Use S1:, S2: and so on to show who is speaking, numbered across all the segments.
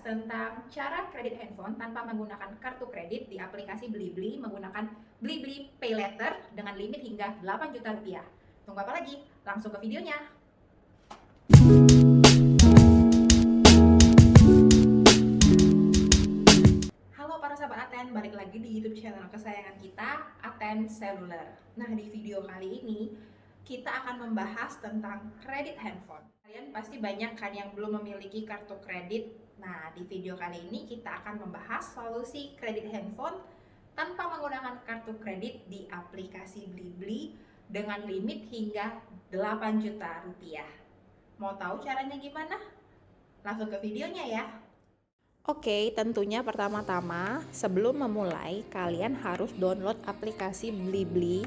S1: tentang cara kredit handphone tanpa menggunakan kartu kredit di aplikasi Blibli menggunakan Blibli Pay Later dengan limit hingga 8 juta rupiah. Tunggu apa lagi? Langsung ke videonya. Halo para sahabat Aten, balik lagi di YouTube channel kesayangan kita, Aten Seluler. Nah, di video kali ini kita akan membahas tentang kredit handphone. Kalian pasti banyak kan yang belum memiliki kartu kredit. Nah, di video kali ini kita akan membahas solusi kredit handphone tanpa menggunakan kartu kredit di aplikasi Blibli dengan limit hingga 8 juta rupiah. Mau tahu caranya gimana? Langsung ke videonya ya.
S2: Oke, tentunya pertama-tama sebelum memulai kalian harus download aplikasi Blibli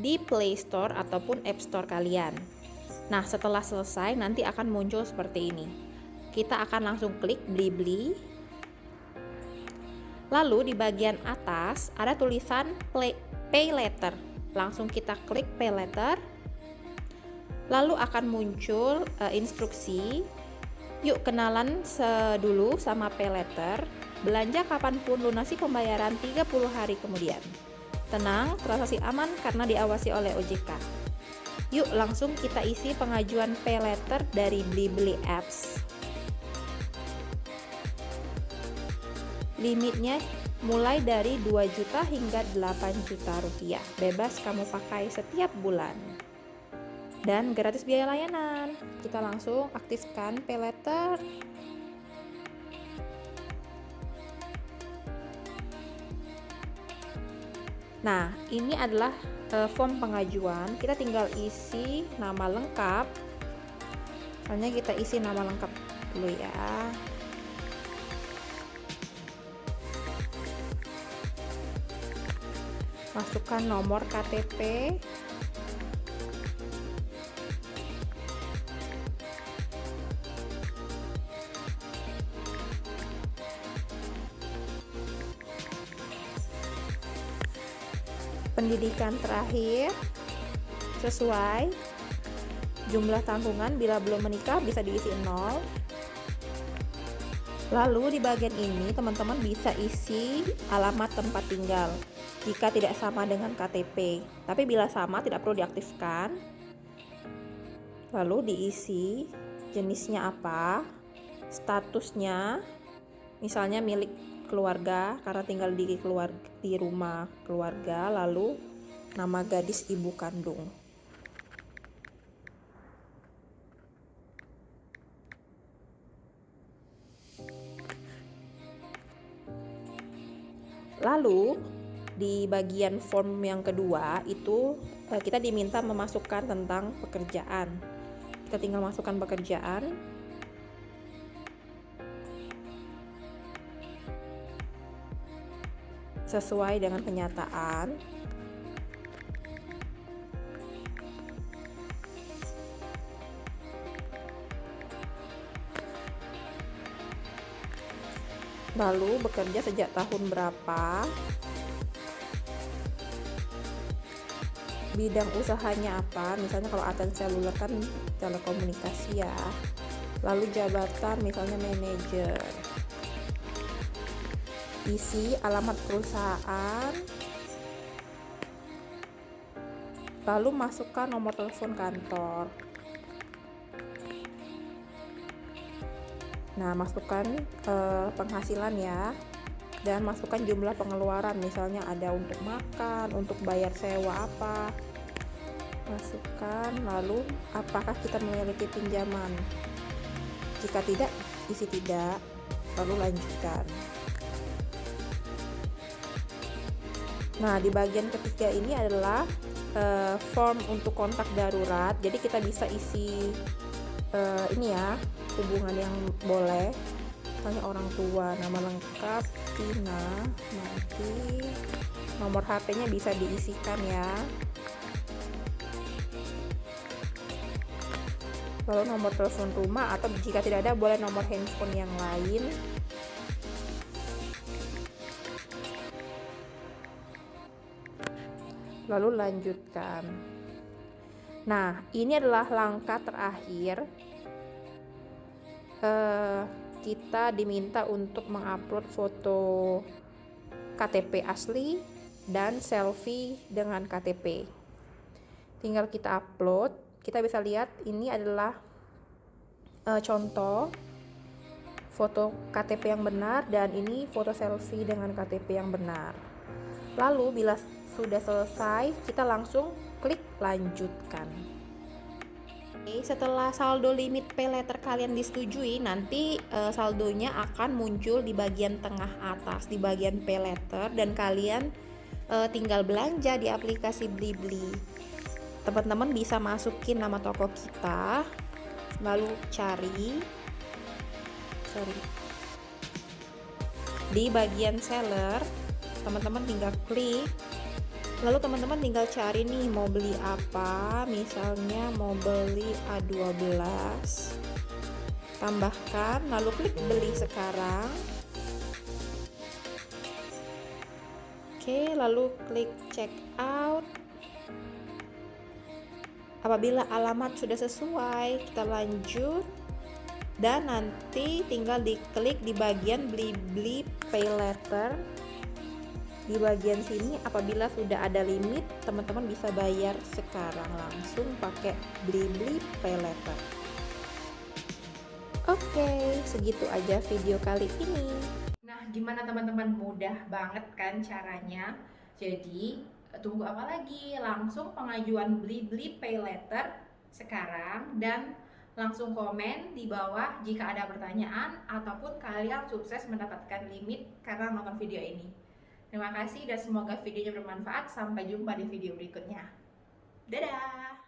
S2: di Play Store ataupun App Store kalian. Nah, setelah selesai nanti akan muncul seperti ini. Kita akan langsung klik Blibli. Lalu di bagian atas ada tulisan Pay Later. Langsung kita klik Pay Later. Lalu akan muncul instruksi. Yuk kenalan dulu sama Pay Later. Belanja kapanpun, lunasi pembayaran 30 hari kemudian. Tenang, transaksi aman karena diawasi oleh OJK. Yuk langsung kita isi pengajuan Pay Later dari Blibli Apps. Limitnya mulai dari 2 juta hingga 8 juta rupiah. Bebas kamu pakai setiap bulan. Dan gratis biaya layanan. Kita langsung aktifkan Pay Later. Nah, ini adalah form pengajuan. Kita tinggal isi nama lengkap. Misalnya kita isi nama lengkap dulu ya. Masukkan nomor KTP. Pendidikan terakhir sesuai, jumlah tanggungan bila belum menikah bisa diisi 0. Lalu di bagian ini teman-teman bisa isi alamat tempat tinggal jika tidak sama dengan KTP, tapi bila sama tidak perlu diaktifkan. Lalu diisi jenisnya apa, statusnya, misalnya milik keluarga karena tinggal di rumah keluarga, lalu nama gadis ibu kandung. Lalu di bagian form yang kedua itu kita diminta memasukkan tentang pekerjaan. Kita tinggal masukkan pekerjaan. Sesuai dengan kenyataan. Lalu bekerja sejak tahun berapa, bidang usahanya apa, misalnya kalau Aten Seluler kan telekomunikasi ya. Lalu jabatan misalnya manajer. Isi alamat perusahaan, lalu masukkan nomor telepon kantor. Nah, masukkan penghasilan ya, dan masukkan jumlah pengeluaran, misalnya ada untuk makan, untuk bayar sewa apa, masukkan. Lalu apakah kita memiliki pinjaman, jika tidak isi tidak, lalu lanjutkan. Nah, di bagian ketiga ini adalah form untuk kontak darurat. Jadi kita bisa isi ini ya, hubungan yang boleh, misalnya orang tua, nama lengkap, Tina, Mati, nomor HP-nya bisa diisikan ya. Lalu nomor telepon rumah, atau jika tidak ada boleh nomor handphone yang lain. Lalu lanjutkan. Nah, ini adalah langkah terakhir kita diminta untuk mengupload foto KTP asli dan selfie dengan KTP. Tinggal kita upload. Kita bisa lihat ini adalah contoh foto KTP yang benar, dan ini foto selfie dengan KTP yang benar. Lalu bila sudah selesai, kita langsung klik lanjutkan. Oke, setelah saldo limit paylater kalian disetujui, nanti saldonya akan muncul di bagian tengah atas di bagian paylater, dan kalian tinggal belanja di aplikasi Blibli. Teman-teman bisa masukin nama toko kita, lalu cari di bagian seller. Teman-teman tinggal klik, lalu teman-teman tinggal cari nih mau beli apa. Misalnya mau beli A12, tambahkan, lalu klik beli sekarang. Oke, lalu klik check out. Apabila alamat sudah sesuai, kita lanjut, dan nanti tinggal diklik di bagian Blibli paylater. Di bagian sini apabila sudah ada limit, teman-teman bisa bayar sekarang langsung pakai Blibli paylater. Oke, segitu aja video kali ini.
S1: Nah, gimana teman-teman? Mudah banget kan caranya? Jadi tunggu apa lagi? Langsung pengajuan Blibli paylater sekarang, dan langsung komen di bawah jika ada pertanyaan ataupun kalian sukses mendapatkan limit karena nonton video ini. Terima kasih dan semoga videonya bermanfaat. Sampai jumpa di video berikutnya. Dadah!